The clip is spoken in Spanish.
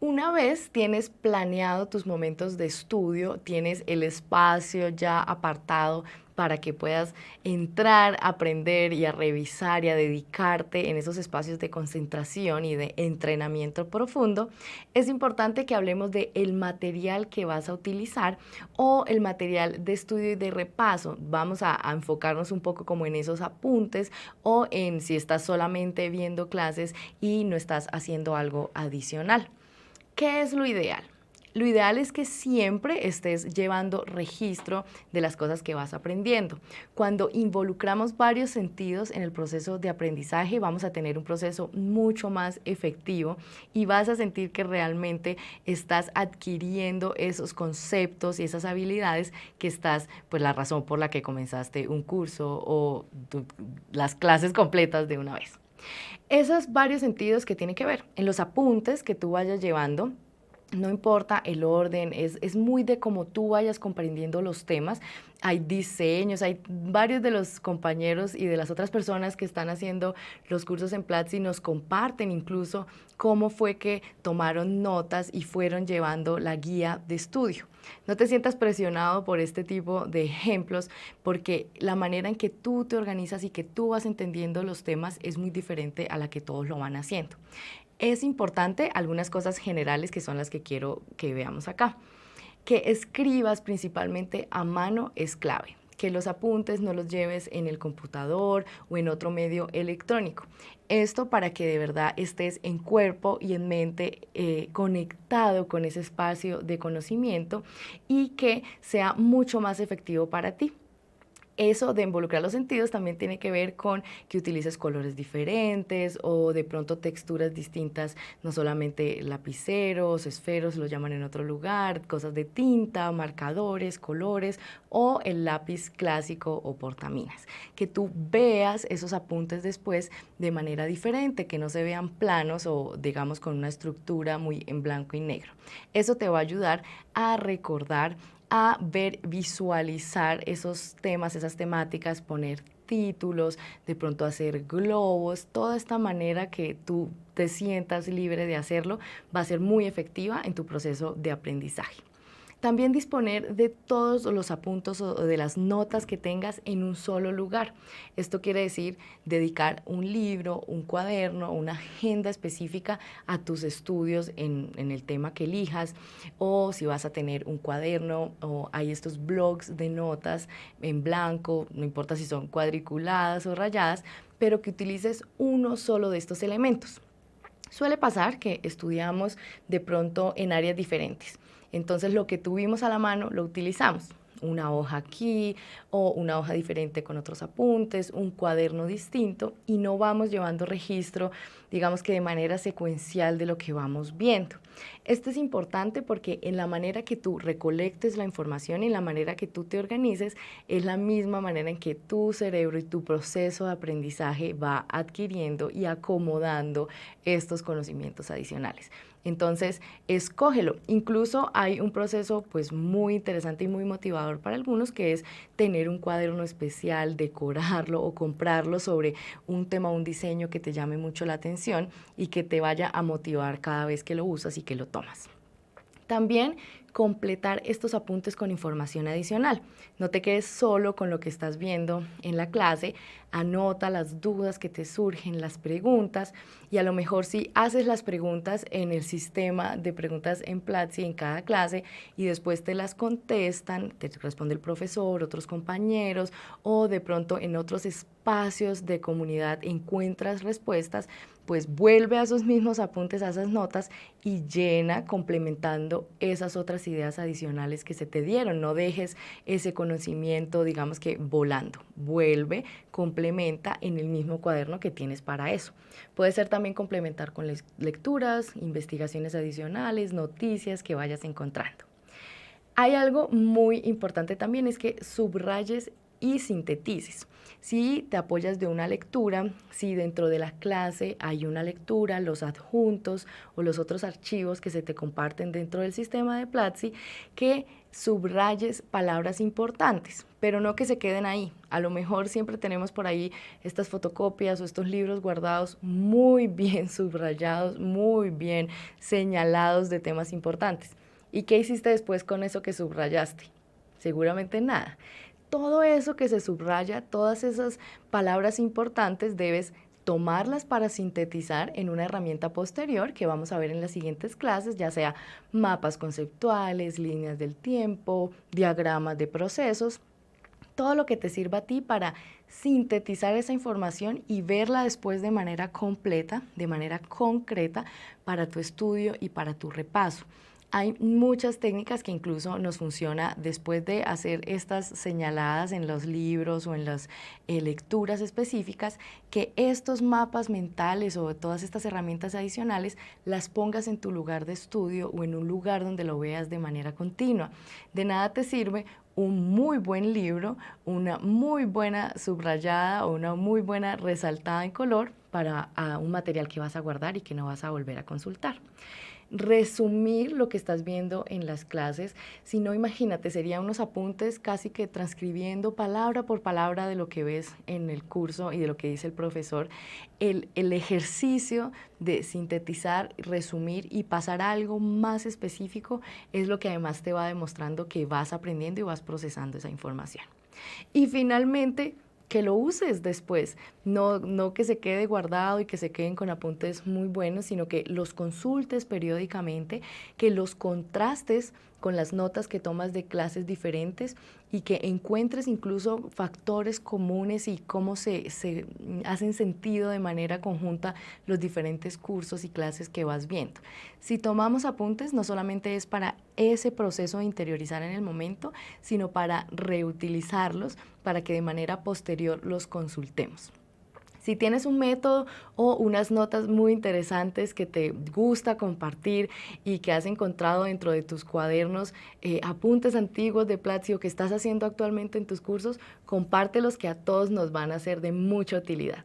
Una vez tienes planeado tus momentos de estudio, tienes el espacio ya apartado para que puedas entrar, a aprender y a revisar y a dedicarte en esos espacios de concentración y de entrenamiento profundo, es importante que hablemos de el material que vas a utilizar o el material de estudio y de repaso. Vamos a enfocarnos un poco como en esos apuntes o en si estás solamente viendo clases y no estás haciendo algo adicional. ¿Qué es lo ideal? Lo ideal es que siempre estés llevando registro de las cosas que vas aprendiendo. Cuando involucramos varios sentidos en el proceso de aprendizaje, vamos a tener un proceso mucho más efectivo y vas a sentir que realmente estás adquiriendo esos conceptos y esas habilidades que estás, pues la razón por la que comenzaste un curso o las clases completas de una vez. Esos varios sentidos que tienen que ver en los apuntes que tú vayas llevando. No importa el orden, es muy de cómo tú vayas comprendiendo los temas. Hay diseños, hay varios de los compañeros y de las otras personas que están haciendo los cursos en Platzi nos comparten incluso cómo fue que tomaron notas y fueron llevando la guía de estudio. No te sientas presionado por este tipo de ejemplos porque la manera en que tú te organizas y que tú vas entendiendo los temas es muy diferente a la que todos lo van haciendo. Es importante algunas cosas generales que son las que quiero que veamos acá. Que escribas principalmente a mano es clave. Que los apuntes no los lleves en el computador o en otro medio electrónico. Esto para que de verdad estés en cuerpo y en mente conectado con ese espacio de conocimiento y que sea mucho más efectivo para ti. Eso de involucrar los sentidos también tiene que ver con que utilices colores diferentes o de pronto texturas distintas, no solamente lapiceros, esferos, lo llaman en otro lugar, cosas de tinta, marcadores, colores o el lápiz clásico o portaminas. Que tú veas esos apuntes después de manera diferente, que no se vean planos o digamos con una estructura muy en blanco y negro. Eso te va a ayudar a recordar, a ver, visualizar esos temas, esas temáticas, poner títulos, de pronto hacer globos, toda esta manera que tú te sientas libre de hacerlo va a ser muy efectiva en tu proceso de aprendizaje. También disponer de todos los apuntes o de las notas que tengas en un solo lugar. Esto quiere decir dedicar un libro, un cuaderno, una agenda específica a tus estudios en el tema que elijas, o si vas a tener un cuaderno o hay estos blogs de notas en blanco, no importa si son cuadriculadas o rayadas, pero que utilices uno solo de estos elementos. Suele pasar que estudiamos de pronto en áreas diferentes. Entonces lo que tuvimos a la mano lo utilizamos. Una hoja aquí o una hoja diferente con otros apuntes, un cuaderno distinto y no vamos llevando registro, digamos que de manera secuencial de lo que vamos viendo. Esto es importante porque en la manera que tú recolectes la información y en la manera que tú te organices es la misma manera en que tu cerebro y tu proceso de aprendizaje va adquiriendo y acomodando estos conocimientos adicionales. Entonces, escógelo. Incluso hay un proceso pues muy interesante y muy motivador para algunos que es tener un cuaderno especial, decorarlo o comprarlo sobre un tema, un diseño que te llame mucho la atención y que te vaya a motivar cada vez que lo usas y que lo tomas. También completar estos apuntes con información adicional. No te quedes solo con lo que estás viendo en la clase, anota las dudas que te surgen, las preguntas y a lo mejor si haces las preguntas en el sistema de preguntas en Platzi en cada clase y después te las contestan, te responde el profesor, otros compañeros o de pronto en otros espacios de comunidad encuentras respuestas, pues vuelve a esos mismos apuntes, a esas notas y llena complementando esas otras ideas adicionales que se te dieron. No dejes ese conocimiento, digamos que volando. Vuelve, complementa en el mismo cuaderno que tienes para eso. Puede ser también complementar con lecturas, investigaciones adicionales, noticias que vayas encontrando. Hay algo muy importante también, es que subrayes y sintetices. Si te apoyas de una lectura, si dentro de la clase hay una lectura, los adjuntos o los otros archivos que se te comparten dentro del sistema de Platzi, que subrayes palabras importantes, pero no que se queden ahí. A lo mejor siempre tenemos por ahí estas fotocopias o estos libros guardados muy bien subrayados, muy bien señalados de temas importantes. ¿Y qué hiciste después con eso que subrayaste? Seguramente nada. Todo eso que se subraya, todas esas palabras importantes, debes tomarlas para sintetizar en una herramienta posterior que vamos a ver en las siguientes clases, ya sea mapas conceptuales, líneas del tiempo, diagramas de procesos, todo lo que te sirva a ti para sintetizar esa información y verla después de manera completa, de manera concreta para tu estudio y para tu repaso. Hay muchas técnicas que incluso nos funciona después de hacer estas señaladas en los libros o en las lecturas específicas, que estos mapas mentales o todas estas herramientas adicionales las pongas en tu lugar de estudio o en un lugar donde lo veas de manera continua. De nada te sirve un muy buen libro, una muy buena subrayada o una muy buena resaltada en color para un material que vas a guardar y que no vas a volver a consultar. Resumir lo que estás viendo en las clases, si no, imagínate, serían unos apuntes casi que transcribiendo palabra por palabra de lo que ves en el curso y de lo que dice el profesor. El ejercicio de sintetizar, resumir y pasar a algo más específico es lo que además te va demostrando que vas aprendiendo y vas procesando esa información. Y finalmente, que lo uses después, no que se quede guardado y que se queden con apuntes muy buenos, sino que los consultes periódicamente, que los contrastes con las notas que tomas de clases diferentes y que encuentres incluso factores comunes y cómo se hacen sentido de manera conjunta los diferentes cursos y clases que vas viendo. Si tomamos apuntes, no solamente es para ese proceso de interiorizar en el momento, sino para reutilizarlos para que de manera posterior los consultemos. Si tienes un método o unas notas muy interesantes que te gusta compartir y que has encontrado dentro de tus cuadernos, apuntes antiguos de Platzi o que estás haciendo actualmente en tus cursos, compártelos, que a todos nos van a ser de mucha utilidad.